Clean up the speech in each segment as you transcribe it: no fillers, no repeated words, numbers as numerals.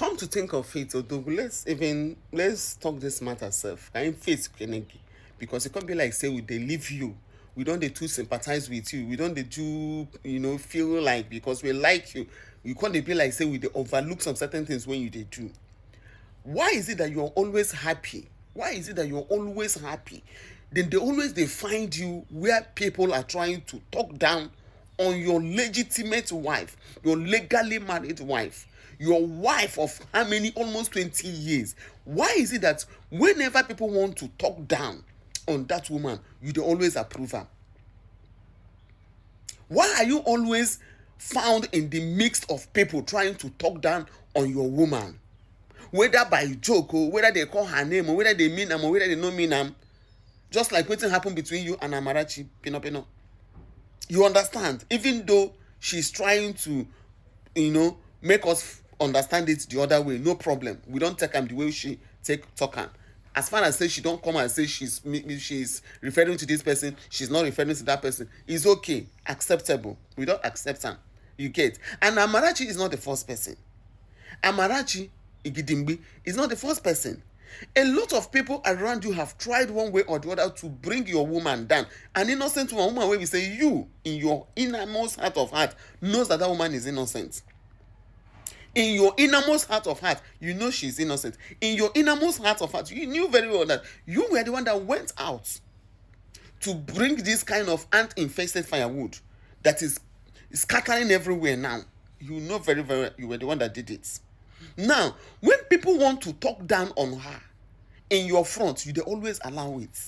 Come to think of it, Odogwu, let's talk this matter self. Can you face Kenegi? Because it can't be like say we they leave you. We don't they too sympathize with you. We don't they do feel like because we like you. You can't they be like say we they overlook some certain things when you they do. Why is it that you're always happy? Why is it that you're always happy? Then they find you where people are trying to talk down on your legitimate wife, your legally married wife, your wife of how many, almost 20 years. Why is it that whenever people want to talk down on that woman, you do always approve her? Why are you always found in the mix of people trying to talk down on your woman? Whether by joke or whether they call her name or whether they mean them or whether they don't mean them. Just like what happened between you and Amarachi Pino. You understand? Even though she's trying to, make us understand it the other way, no problem. We don't take him the way she talk him. As far as say she don't come and say she's referring to this person, she's not referring to that person, it's okay, acceptable. We don't accept her. You get? And Amarachi is not the first person. Amarachi Igidimbi is not the first person. A lot of people around you have tried one way or the other to bring your woman down. An innocent woman where we say you, in your innermost heart of heart, knows that woman is innocent. In your innermost heart of heart, you know she's innocent. In your innermost heart of heart, you knew very well that you were the one that went out to bring this kind of ant-infested firewood that is scattering everywhere now. You know very, very well you were the one that did it. Now, when people want to talk down on her in your front, you they always allow it.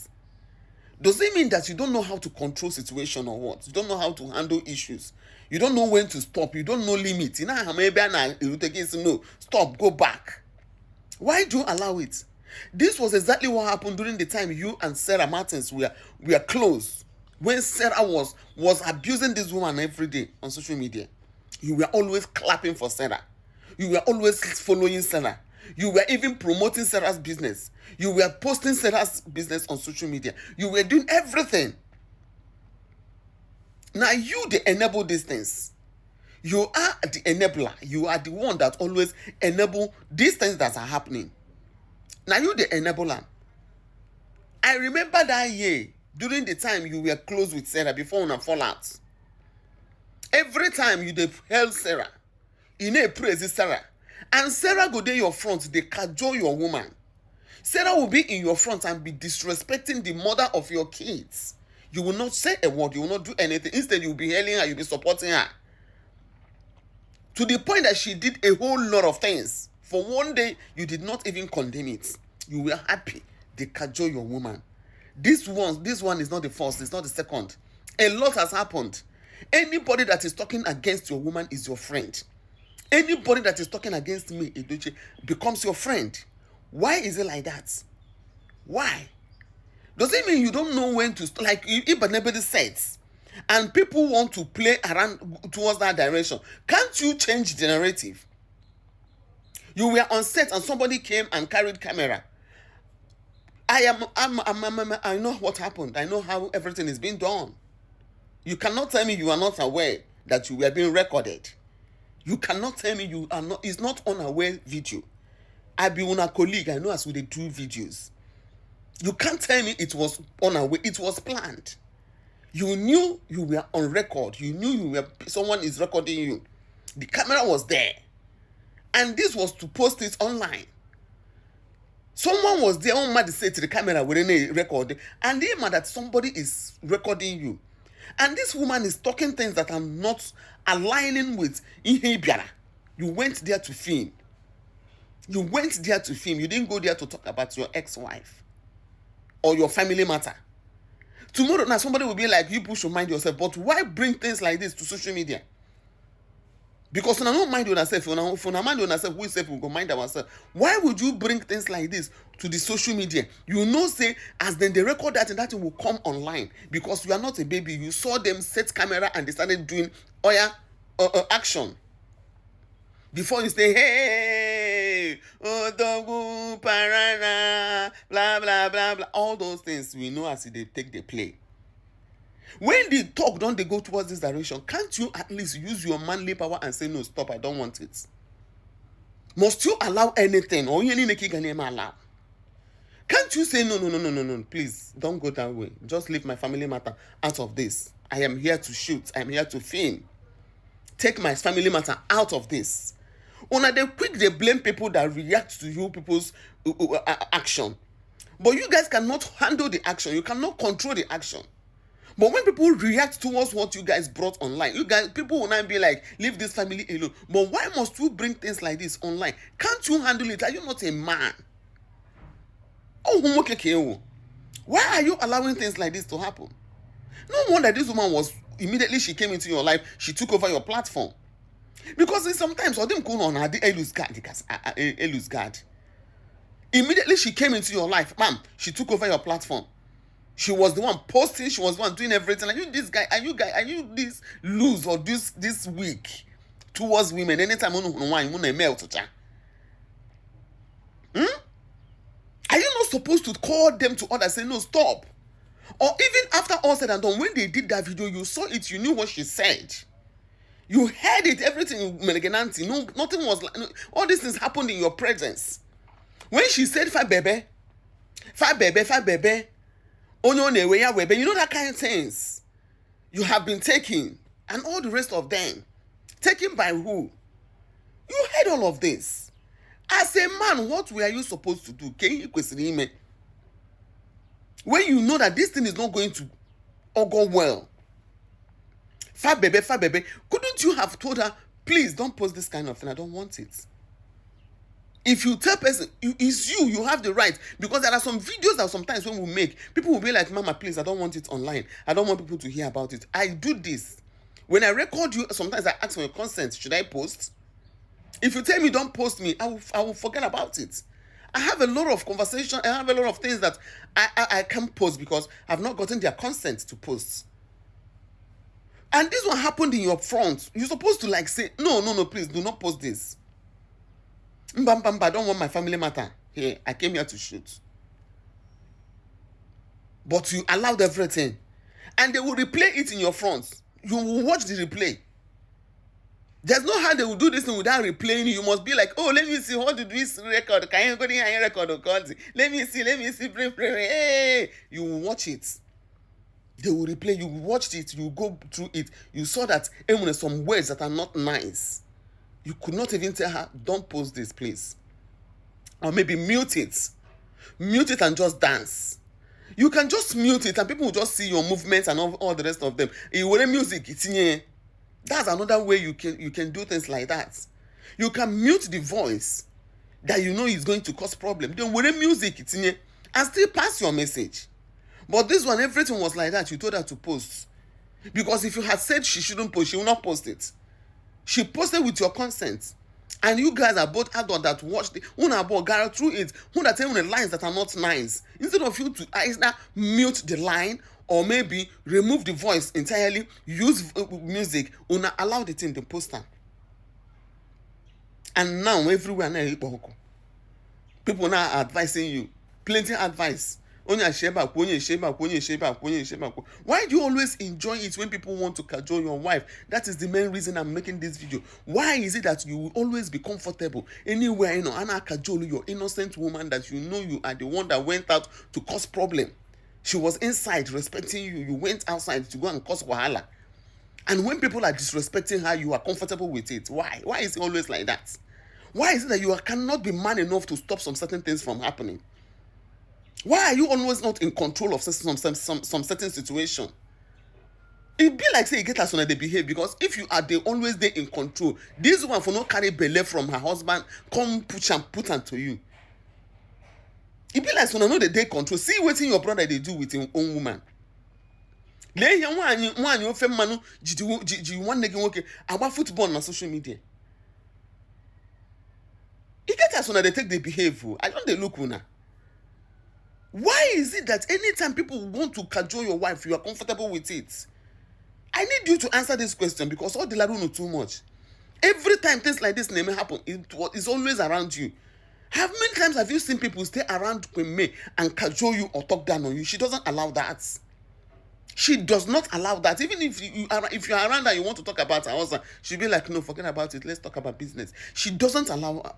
Does it mean that you don't know how to control situation or what? You don't know how to handle issues. You don't know when to stop. You don't know limits. You know, no, stop, go back. Why do you allow it? This was exactly what happened during the time you and Sarah Martins were close. When Sarah was abusing this woman every day on social media, you were always clapping for Sarah. You were always following Sarah. You were even promoting Sarah's business. You were posting Sarah's business on social media. You were doing everything. Now you they enable these things. You are the enabler. You are the one that always enable these things that are happening. Now you the enabler. I remember that year during the time you were close with Sarah before una fall out. Every time you held Sarah, you praise Sarah. And Sarah go there your front, they cajole your woman. Sarah will be in your front and be disrespecting the mother of your kids. You will not say a word, you will not do anything. Instead, you will be hailing her, you will be supporting her. To the point that she did a whole lot of things. For one day, you did not even condemn it. You were happy. They cajole your woman. This one is not the first, it's not the second. A lot has happened. Anybody that is talking against your woman is your friend. Anybody that is talking against me, Edoche, becomes your friend. Why is it like that? Why? Does it mean you don't know when to, like if anybody says, and people want to play around towards that direction? Can't you change the narrative? You were on set and somebody came and carried camera. I know what happened. I know how everything is being done. You cannot tell me you are not aware that you were being recorded. You cannot tell me you are not. It's not unaware video. I be on a colleague. I know as we do videos. You can't tell me it was unaware. It was planned. You knew you were on record. You knew someone is recording you. The camera was there, and this was to post it online. Someone was there on to say to the camera within a record, and they mad that somebody is recording you. And this woman is talking things that are not aligning with Ihe Biara. You went there to film. You didn't go there to talk about your ex-wife or your family matter. Tomorrow, now somebody will be like, you push your mind yourself. But why bring things like this to social media? Because when I don't mind yourself, when I mind yourself, we say we go mind ourselves. Why would you bring things like this to the social media? You know, say as then they record that and that will come online because you are not a baby. You saw them set camera and they started doing action. Before you say, hey, Odogwu, parana, blah blah blah blah, all those things we know as they take the play. When the talk don't they go towards this direction, can't you at least use your manly power and say, no, stop, I don't want it? Must you allow anything? Or you need allow? Can't you say no, please don't go that way. Just leave my family matter out of this. I am here to shoot. I am here to film. Take my family matter out of this. Una they quick they blame people that react to you people's action. But you guys cannot handle the action. You cannot control the action. But when people react towards what you guys brought online, people will not be like, leave this family alone. But why must you bring things like this online? Can't you handle it? Are you not a man? Oh, why are you allowing things like this to happen? No wonder this woman was immediately she came into your life, she took over your platform. Because sometimes or them go on lose guard. Immediately she came into your life, ma'am, she took over your platform. She was the one posting, she was the one doing everything. Are you this guy? Are you this loose or this weak towards women? Anytime you melt, are you not supposed to call them to order, say no, stop? Or even after all said and done, when they did that video, you saw it, you knew what she said. You heard it, everything, Melegenanti. No, nothing was like, no, all these things happened in your presence. When she said, fa bebe, oh no, webe, you know that kind of things. You have been taken, and all the rest of them. Taken by who? You heard all of this. As a man, what were you supposed to do? When you know that this thing is not going to go well. Fa bebe, couldn't you have told her, please don't post this kind of thing, I don't want it. If you tell person, it's you have the right. Because there are some videos that sometimes when we make, people will be like, mama, please, I don't want it online. I don't want people to hear about it. I do this. When I record you, sometimes I ask for your consent, should I post? If you tell me don't post me, I will forget about it. I have a lot of conversation, I have a lot of things that I can't post because I've not gotten their consent to post. And this one happened in your front. You're supposed to like say, no, please, do not post this. I don't want my family matter. Here, I came here to shoot. But you allowed everything. And they will replay it in your front. You will watch the replay. There's no how they will do this thing without replaying you. You must be like, oh, let me see, how did this record? Can you go in and record? Let me see, hey. You will watch it. They will replay, you watched it, you go through it. You saw that even there's some words that are not nice. You could not even tell her, don't post this, please. Or maybe mute it. Mute it and just dance. You can just mute it and people will just see your movements and all the rest of them. Music, that's another way you can do things like that. You can mute the voice that you know is going to cause problem. Then with music, and still pass your message. But this one, everything was like that. You told her to post. Because if you had said she shouldn't post, she will not post it. She posted with your consent. And you guys are both adults that watched it. Una both go through it. Una tell the lines that are not nice. Instead of you to either mute the line or maybe remove the voice entirely, use music, una allow the thing to post her. And now everywhere now people now are advising you. Plenty advice. Why do you always enjoy it when people want to cajole your wife? That is the main reason I'm making this video. Why is it that you will always be comfortable anywhere, and I cajole your innocent woman that you know you are the one that went out to cause problem? She was inside respecting you. You went outside to go and cause wahala. And when people are disrespecting her, you are comfortable with it. Why? Why is it always like that? Why is it that you cannot be man enough to stop some certain things from happening? Why are you always not in control of some certain situation? It be like say you get us when they behave, because if you are always there in control, this one for not carry belly from her husband, come put to you. It be like when I know they control. See what your brother they do with his own woman. Lay here one you fem manu one nigga work about football on social media. It get us when they take the behavior. I don't they look una. Why is it that anytime people want to cajole your wife, you are comfortable with it? I need you to answer this question, because all the ladu know too much. Every time things like this may happen, it's always around you. How many times have you seen people stay around me and cajole you or talk down on you? She doesn't allow that. She does not allow that. Even if you are around and you want to talk about her husband, she'll be like, no, forget about it. Let's talk about business. She doesn't allow